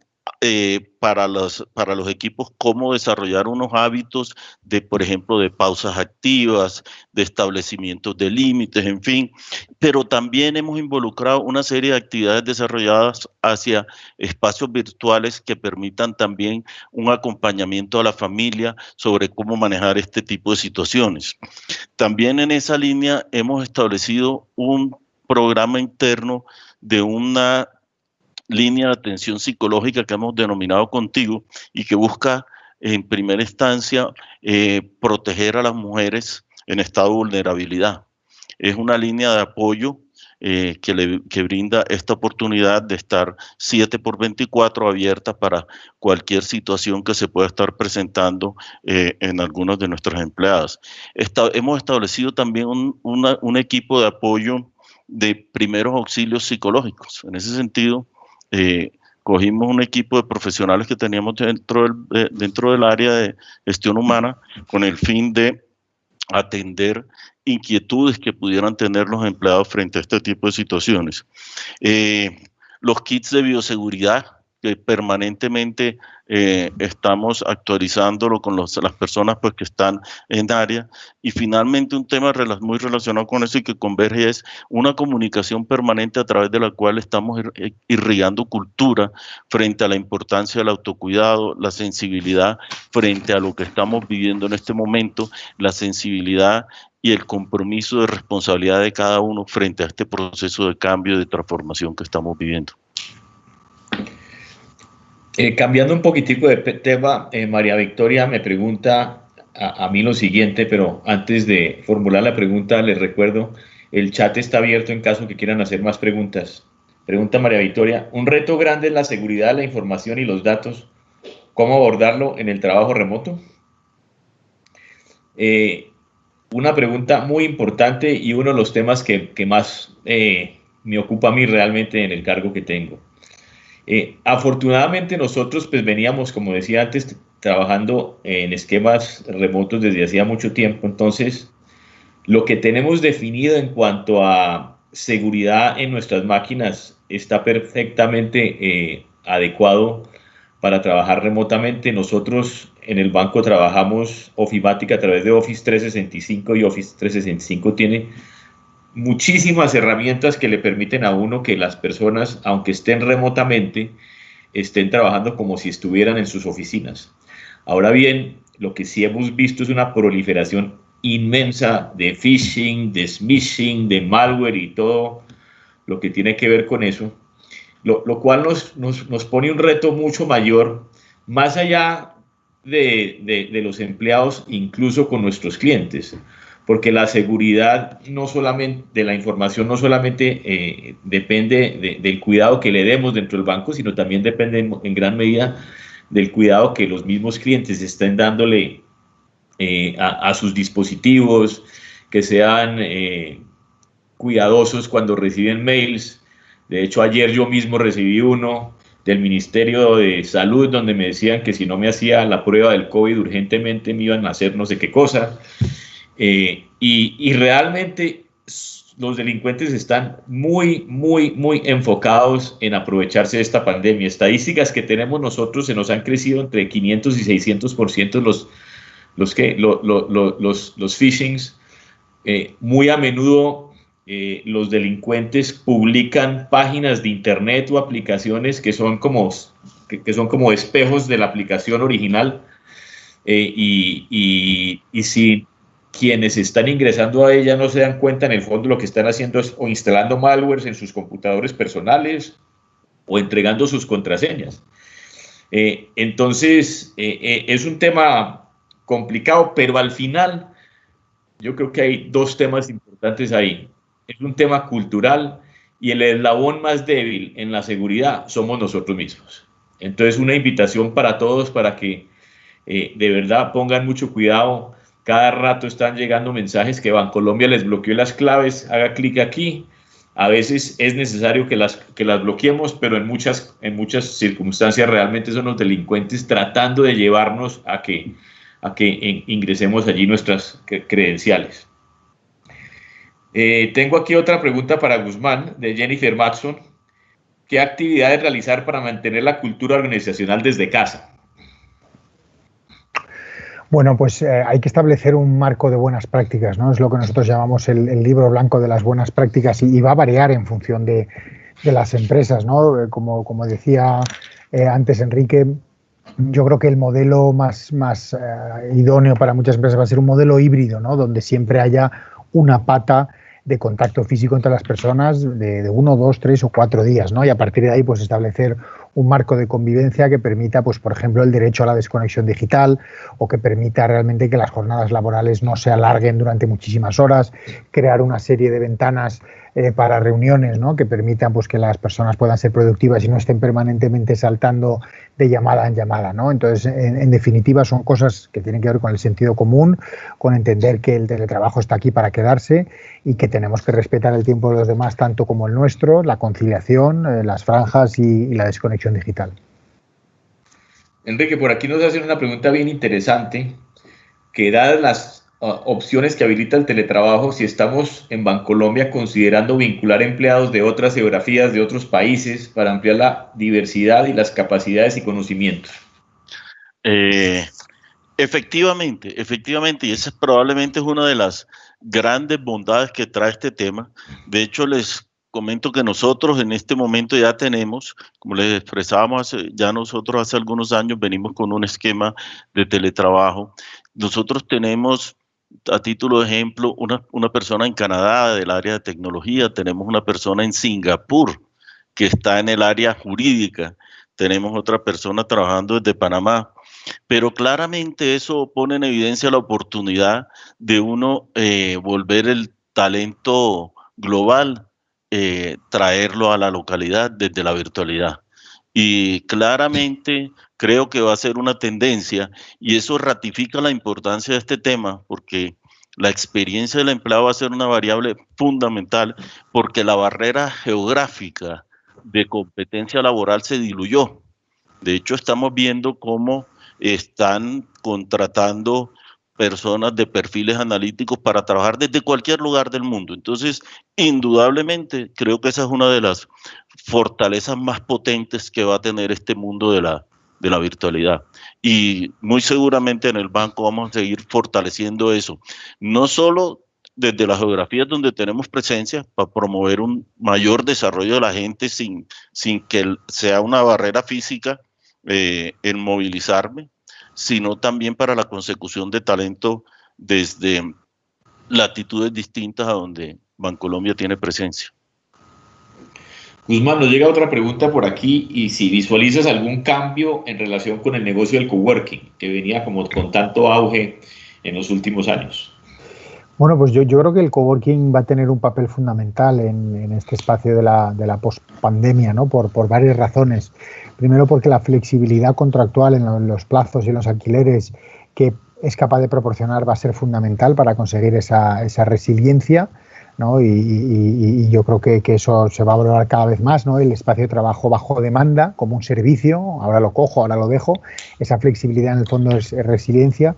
para los equipos, cómo desarrollar unos hábitos de, por ejemplo, de pausas activas, de establecimientos de límites, en fin. Pero también hemos involucrado una serie de actividades desarrolladas hacia espacios virtuales que permitan también un acompañamiento a la familia sobre cómo manejar este tipo de situaciones. También en esa línea hemos establecido un programa interno de una línea de atención psicológica que hemos denominado Contigo y que busca en primera instancia proteger a las mujeres en estado de vulnerabilidad. Es una línea de apoyo que brinda esta oportunidad de estar 7x24 abierta para cualquier situación que se pueda estar presentando en algunos de nuestros empleados. Hemos establecido también un equipo de apoyo de primeros auxilios psicológicos. En ese sentido, cogimos un equipo de profesionales que teníamos dentro del área de gestión humana con el fin de atender inquietudes que pudieran tener los empleados frente a este tipo de situaciones. Los kits de bioseguridad que permanentemente estamos actualizándolo con las personas pues, que están en área. Y finalmente un tema muy relacionado con eso y que converge es una comunicación permanente a través de la cual estamos irrigando cultura frente a la importancia del autocuidado, la sensibilidad frente a lo que estamos viviendo en este momento, la sensibilidad y el compromiso de responsabilidad de cada uno frente a este proceso de cambio y de transformación que estamos viviendo. Cambiando un poquitico de tema, María Victoria me pregunta a mí lo siguiente, pero antes de formular la pregunta les recuerdo, el chat está abierto en caso que quieran hacer más preguntas. Pregunta María Victoria, un reto grande es la seguridad, la información y los datos. ¿Cómo abordarlo en el trabajo remoto? Una pregunta muy importante y uno de los temas que más me ocupa a mí realmente en el cargo que tengo. Afortunadamente nosotros pues veníamos, como decía antes, trabajando en esquemas remotos desde hacía mucho tiempo. Entonces, lo que tenemos definido en cuanto a seguridad en nuestras máquinas está perfectamente adecuado para trabajar remotamente. Nosotros en el banco trabajamos ofimática a través de Office 365 y Office 365 tiene muchísimas herramientas que le permiten a uno que las personas, aunque estén remotamente, estén trabajando como si estuvieran en sus oficinas. Ahora bien, lo que sí hemos visto es una proliferación inmensa de phishing, de smishing, de malware y todo lo que tiene que ver con eso, lo cual nos pone un reto mucho mayor, más allá de los empleados, incluso con nuestros clientes. Porque la seguridad no solamente de la información no solamente depende del cuidado que le demos dentro del banco, sino también depende en gran medida del cuidado que los mismos clientes estén dándole a sus dispositivos, que sean cuidadosos cuando reciben mails. De hecho, ayer yo mismo recibí uno del Ministerio de Salud donde me decían que si no me hacía la prueba del COVID urgentemente me iban a hacer no sé qué cosa. Y realmente los delincuentes están muy enfocados en aprovecharse de esta pandemia. Estadísticas que tenemos nosotros se nos han crecido entre 500 y 600% los phishings. Muy a menudo los delincuentes publican páginas de internet o aplicaciones que son como espejos de la aplicación original. y si quienes están ingresando a ella no se dan cuenta, en el fondo lo que están haciendo es o instalando malwares en sus computadores personales o entregando sus contraseñas. Entonces, es un tema complicado, pero al final yo creo que hay dos temas importantes ahí. Es un tema cultural y el eslabón más débil en la seguridad somos nosotros mismos. Entonces, una invitación para todos para que de verdad pongan mucho cuidado. Cada rato están llegando mensajes que Bancolombia les bloqueó las claves, haga clic aquí. A veces es necesario que las bloqueemos, pero en muchas circunstancias realmente son los delincuentes tratando de llevarnos a que ingresemos allí nuestras credenciales. Tengo aquí otra pregunta para Guzmán, de Jennifer Matson. ¿Qué actividades realizar para mantener la cultura organizacional desde casa? Bueno, pues hay que establecer un marco de buenas prácticas, ¿no? Es lo que nosotros llamamos el libro blanco de las buenas prácticas y va a variar en función de las empresas, ¿no? Como decía antes Enrique, yo creo que el modelo más idóneo para muchas empresas va a ser un modelo híbrido, ¿no? Donde siempre haya una pata de contacto físico entre las personas de 1, 2, 3 o 4 días, ¿no? Y a partir de ahí, pues establecer un marco de convivencia que permita, pues por ejemplo, el derecho a la desconexión digital o que permita realmente que las jornadas laborales no se alarguen durante muchísimas horas, crear una serie de ventanas para reuniones, ¿no? Que permitan pues que las personas puedan ser productivas y no estén permanentemente saltando de llamada en llamada, ¿no? Entonces, en definitiva, son cosas que tienen que ver con el sentido común, con entender que el teletrabajo está aquí para quedarse y que tenemos que respetar el tiempo de los demás tanto como el nuestro, la conciliación, las franjas y la desconexión digital. Enrique, por aquí nos hacen una pregunta bien interesante, que dadas las opciones que habilita el teletrabajo, si estamos en Bancolombia considerando vincular empleados de otras geografías, de otros países, para ampliar la diversidad y las capacidades y conocimientos. Efectivamente, y esa probablemente es una de las grandes bondades que trae este tema. De hecho, les comento que nosotros en este momento ya tenemos, como les expresábamos, nosotros hace algunos años venimos con un esquema de teletrabajo. Nosotros tenemos, a título de ejemplo, una persona en Canadá del área de tecnología, tenemos una persona en Singapur que está en el área jurídica, tenemos otra persona trabajando desde Panamá, pero claramente eso pone en evidencia la oportunidad de uno volver el talento global, traerlo a la localidad desde la virtualidad. Y claramente creo que va a ser una tendencia y eso ratifica la importancia de este tema porque la experiencia del empleado va a ser una variable fundamental porque la barrera geográfica de competencia laboral se diluyó. De hecho, estamos viendo cómo están contratando personas de perfiles analíticos para trabajar desde cualquier lugar del mundo. Entonces, indudablemente, creo que esa es una de las fortalezas más potentes que va a tener este mundo de la virtualidad. Y muy seguramente en el banco vamos a seguir fortaleciendo eso. No solo desde las geografías donde tenemos presencia, para promover un mayor desarrollo de la gente sin que sea una barrera física en movilizarme, sino también para la consecución de talento desde latitudes distintas a donde Bancolombia tiene presencia. Guzmán, nos llega otra pregunta por aquí y si visualizas algún cambio en relación con el negocio del coworking, que venía como con tanto auge en los últimos años. Bueno, pues yo creo que el coworking va a tener un papel fundamental en este espacio de la pospandemia, ¿no? Por varias razones. Primero porque la flexibilidad contractual en los plazos y en los alquileres que es capaz de proporcionar va a ser fundamental para conseguir esa resiliencia, ¿no? Y yo creo que eso se va a valorar cada vez más, ¿no? El espacio de trabajo bajo demanda como un servicio, ahora lo cojo, ahora lo dejo, esa flexibilidad en el fondo es resiliencia.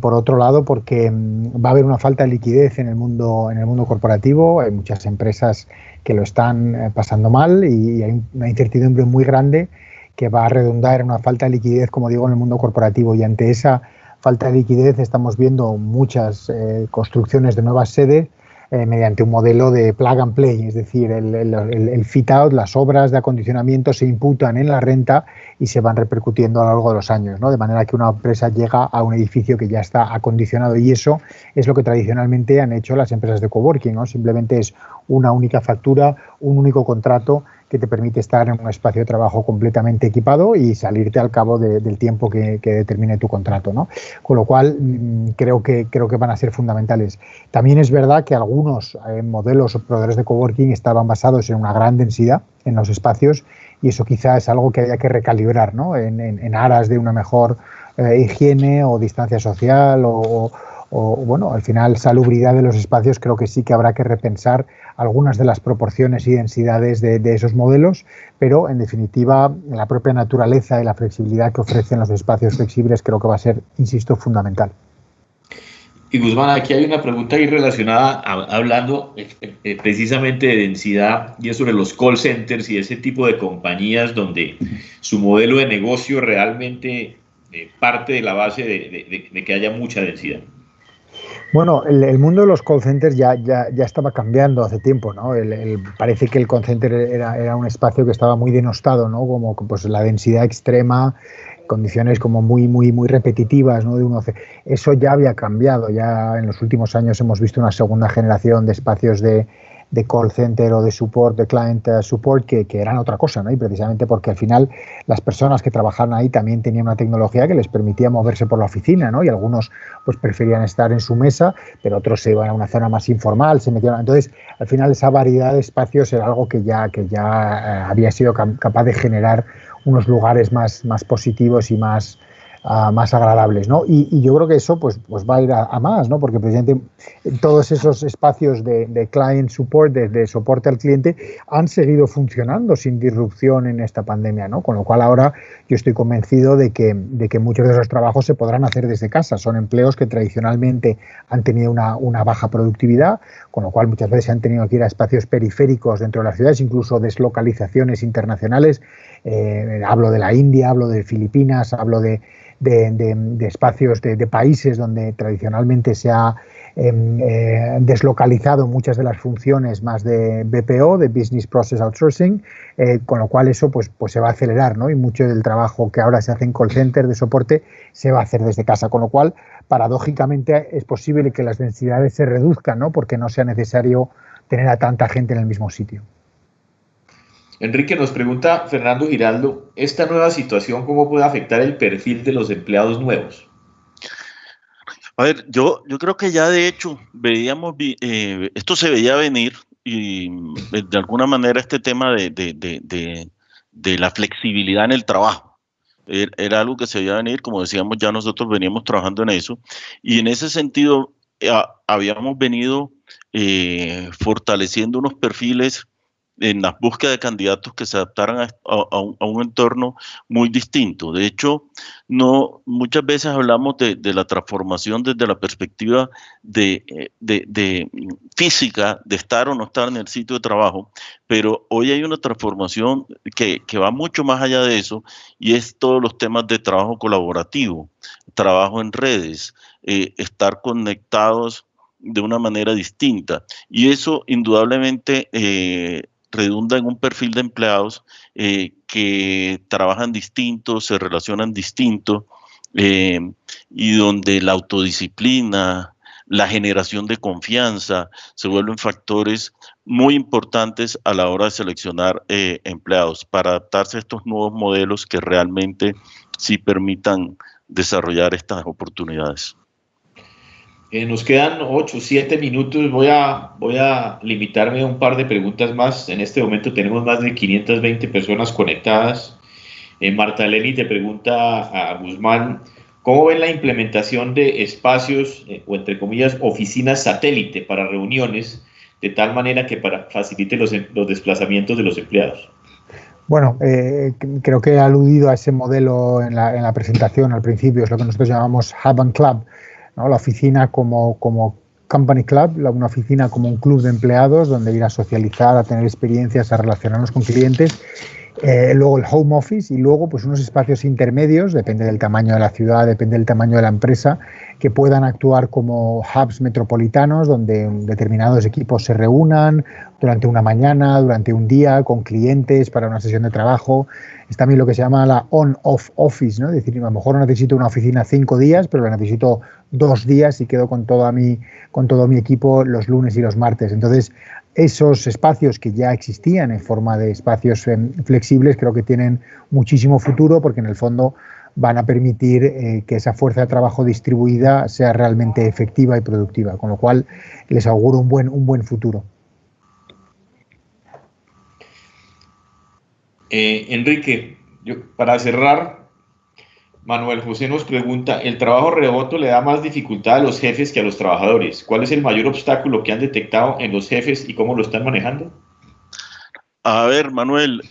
Por otro lado, porque va a haber una falta de liquidez en el mundo corporativo, hay muchas empresas que lo están pasando mal y hay una incertidumbre muy grande que va a redundar en una falta de liquidez, como digo, en el mundo corporativo, y ante esa falta de liquidez estamos viendo muchas construcciones de nuevas sedes mediante un modelo de plug and play, es decir, el fit out, las obras de acondicionamiento se imputan en la renta y se van repercutiendo a lo largo de los años, ¿no? De manera que una empresa llega a un edificio que ya está acondicionado, y eso es lo que tradicionalmente han hecho las empresas de coworking, ¿no? Simplemente es una única factura, un único contrato que te permite estar en un espacio de trabajo completamente equipado y salirte al cabo del tiempo que determine tu contrato, ¿no? Con lo cual, creo que van a ser fundamentales. También es verdad que algunos modelos o proveedores de coworking estaban basados en una gran densidad en los espacios, y eso quizá es algo que haya que recalibrar, ¿no? En aras de una mejor higiene o distancia social o bueno, al final salubridad de los espacios. Creo que sí que habrá que repensar algunas de las proporciones y densidades de esos modelos, pero en definitiva la propia naturaleza y la flexibilidad que ofrecen los espacios flexibles creo que va a ser, insisto, fundamental. Y Guzmán, aquí hay una pregunta ahí relacionada, hablando precisamente de densidad, y es sobre los call centers y ese tipo de compañías donde su modelo de negocio realmente parte de la base de que haya mucha densidad. Bueno, el mundo de los call centers ya estaba cambiando hace tiempo, ¿no? Parece que el call center era un espacio que estaba muy denostado, ¿no? Como pues la densidad extrema, condiciones como muy repetitivas, ¿no? Eso ya había cambiado. Ya en los últimos años hemos visto una segunda generación de espacios de call center o de support, de client support, que eran otra cosa, ¿no? Y precisamente porque al final las personas que trabajaban ahí también tenían una tecnología que les permitía moverse por la oficina, ¿no? Y algunos pues preferían estar en su mesa, pero otros se iban a una zona más informal, se metían. Entonces, al final esa variedad de espacios era algo que ya había sido capaz de generar unos lugares más positivos y más agradables, ¿no? Y yo creo que eso pues va a ir a más, ¿no? Porque precisamente todos esos espacios de client support, de soporte al cliente, han seguido funcionando sin disrupción en esta pandemia, ¿no? Con lo cual ahora yo estoy convencido de que muchos de esos trabajos se podrán hacer desde casa. Son empleos que tradicionalmente han tenido una baja productividad, con lo cual muchas veces se han tenido que ir a espacios periféricos dentro de las ciudades, incluso deslocalizaciones internacionales. Hablo de la India, hablo de Filipinas, hablo de espacios de países donde tradicionalmente se ha deslocalizado muchas de las funciones más de BPO, de Business Process Outsourcing, con lo cual eso pues se va a acelerar, ¿no? Y mucho del trabajo que ahora se hace en call center de soporte se va a hacer desde casa, con lo cual paradójicamente es posible que las densidades se reduzcan, ¿no? Porque no sea necesario tener a tanta gente en el mismo sitio. Enrique, nos pregunta Fernando Giraldo, ¿esta nueva situación cómo puede afectar el perfil de los empleados nuevos? A ver, yo creo que ya de hecho veíamos, esto se veía venir, y de alguna manera este tema de la flexibilidad en el trabajo era algo que se veía venir. Como decíamos, ya nosotros veníamos trabajando en eso, y en ese sentido habíamos venido fortaleciendo unos perfiles en la búsqueda de candidatos que se adaptaran a un entorno muy distinto. De hecho, muchas veces hablamos de la transformación desde la perspectiva de física, de estar o no estar en el sitio de trabajo, pero hoy hay una transformación que va mucho más allá de eso, y es todos los temas de trabajo colaborativo, trabajo en redes, estar conectados de una manera distinta, y eso indudablemente redunda en un perfil de empleados que trabajan distintos, se relacionan distintos, y donde la autodisciplina, la generación de confianza se vuelven factores muy importantes a la hora de seleccionar empleados para adaptarse a estos nuevos modelos que realmente sí permitan desarrollar estas oportunidades. Nos quedan 8 o 7 minutos, voy a limitarme a un par de preguntas más. En este momento tenemos más de 520 personas conectadas. Marta Leni te pregunta a Guzmán, ¿cómo ven la implementación de espacios o entre comillas oficinas satélite para reuniones, de tal manera que facilite los desplazamientos de los empleados? Bueno, creo que he aludido a ese modelo en la presentación al principio. Es lo que nosotros llamamos Hub and Club, ¿no? La oficina como company club, una oficina como un club de empleados donde ir a socializar, a tener experiencias, a relacionarnos con clientes, Luego el home office y luego pues unos espacios intermedios, depende del tamaño de la ciudad, depende del tamaño de la empresa, que puedan actuar como hubs metropolitanos donde determinados equipos se reúnan durante una mañana, durante un día, con clientes para una sesión de trabajo. Es también lo que se llama la on-off office, ¿no? Es decir, a lo mejor no necesito una oficina 5 días, pero la necesito 2 días y quedo con todo mi equipo los lunes y los martes. Entonces, esos espacios que ya existían en forma de espacios flexibles creo que tienen muchísimo futuro porque en el fondo van a permitir que esa fuerza de trabajo distribuida sea realmente efectiva y productiva, con lo cual les auguro un buen futuro. Enrique, para cerrar, Manuel José nos pregunta, ¿el trabajo remoto le da más dificultad a los jefes que a los trabajadores? ¿Cuál es el mayor obstáculo que han detectado en los jefes y cómo lo están manejando? A ver, Manuel,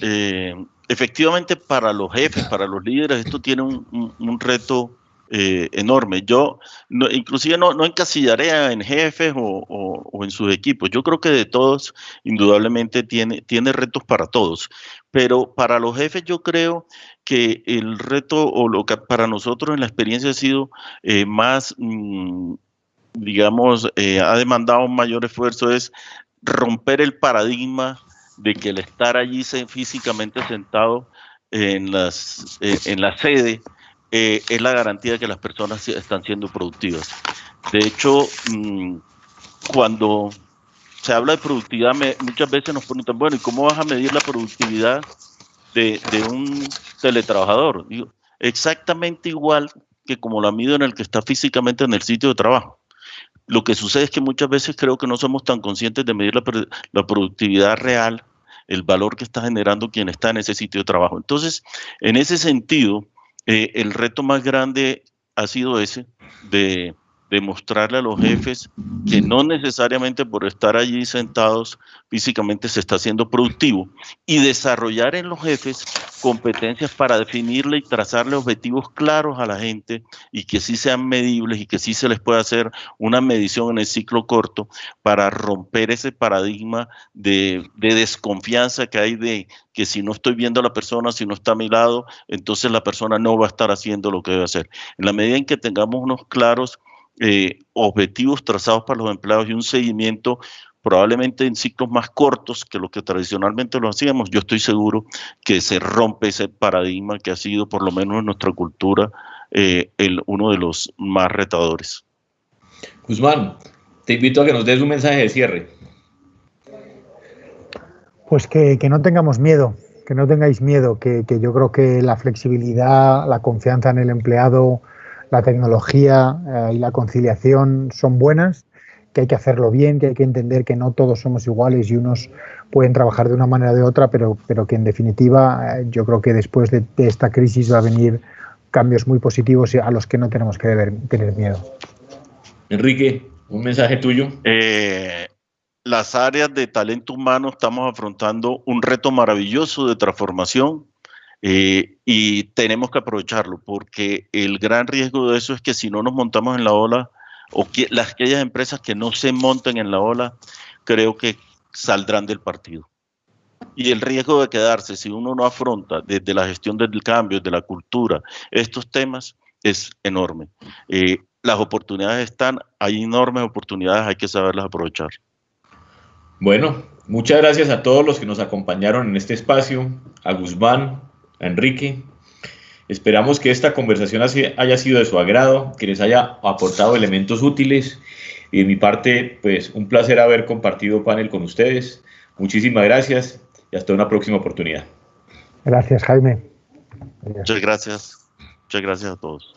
efectivamente para los jefes, para los líderes, esto tiene un reto enorme. Yo inclusive no encasillaría en jefes o en sus equipos. Yo creo que de todos, indudablemente, tiene retos para todos. Pero para los jefes yo creo que el reto o lo que para nosotros en la experiencia ha sido más, digamos, ha demandado un mayor esfuerzo es romper el paradigma de que el estar allí físicamente sentado en la sede es la garantía de que las personas están siendo productivas. De hecho, cuando se habla de productividad, muchas veces nos preguntan, bueno, ¿y cómo vas a medir la productividad de un teletrabajador? Digo, exactamente igual que como la mido en el que está físicamente en el sitio de trabajo. Lo que sucede es que muchas veces creo que no somos tan conscientes de medir la productividad real, el valor que está generando quien está en ese sitio de trabajo. Entonces, en ese sentido, el reto más grande ha sido ese, de demostrarle a los jefes que no necesariamente por estar allí sentados físicamente se está haciendo productivo y desarrollar en los jefes competencias para definirle y trazarle objetivos claros a la gente y que sí sean medibles y que sí se les pueda hacer una medición en el ciclo corto para romper ese paradigma de desconfianza que hay de que si no estoy viendo a la persona, si no está a mi lado, entonces la persona no va a estar haciendo lo que debe hacer. En la medida en que tengamos unos claros objetivos trazados para los empleados y un seguimiento probablemente en ciclos más cortos que lo que tradicionalmente lo hacíamos, yo estoy seguro que se rompe ese paradigma que ha sido, por lo menos en nuestra cultura, uno de los más retadores. Guzmán, te invito a que nos des un mensaje de cierre. Pues que no tengamos miedo, que no tengáis miedo, que yo creo que la flexibilidad, la confianza en el empleado, la tecnología y la conciliación son buenas, que hay que hacerlo bien, que hay que entender que no todos somos iguales y unos pueden trabajar de una manera o de otra, pero que en definitiva yo creo que después de esta crisis va a venir cambios muy positivos a los que no tenemos que tener miedo. Enrique, un mensaje tuyo. Las áreas de talento humano estamos afrontando un reto maravilloso de transformación. Y tenemos que aprovecharlo porque el gran riesgo de eso es que si no nos montamos en la ola o que aquellas empresas que no se monten en la ola creo que saldrán del partido y el riesgo de quedarse si uno no afronta desde la gestión del cambio, de la cultura, estos temas es enorme. Las oportunidades están, hay enormes oportunidades, hay que saberlas aprovechar. Bueno, muchas gracias a todos los que nos acompañaron en este espacio, a Guzmán, a Enrique. Esperamos que esta conversación haya sido de su agrado, que les haya aportado elementos útiles y de mi parte, pues un placer haber compartido panel con ustedes. Muchísimas gracias y hasta una próxima oportunidad. Gracias, Jaime. Muchas gracias a todos.